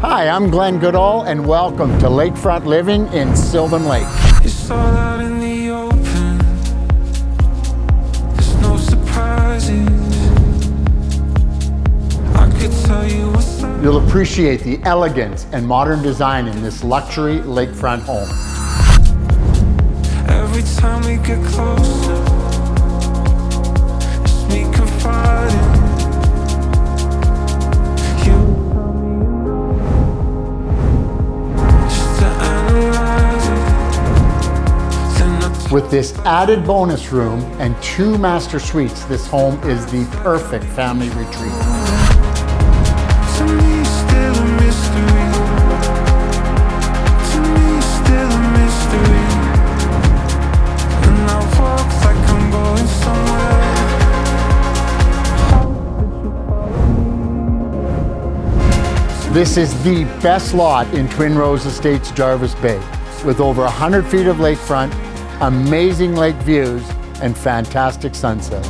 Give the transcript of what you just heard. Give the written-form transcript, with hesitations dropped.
Hi, I'm Glenn Goodall, and welcome to Lakefront Living in Sylvan Lake. It's all out in the open. There's no surprises. I could tell you what's up. You'll appreciate the elegance and modern design in this luxury lakefront home. Every time we get closer, it's me confiding. You tell me just to analyze it. Then I With this added bonus room and 2 master suites, this home is the perfect family retreat. To me, still a mystery. To me, still a mystery. And I walk like I'm going somewhere. This is the best lot in Twin Rose Estates, Jarvis Bay, with over 100 feet of lakefront, amazing lake views, and fantastic sunsets.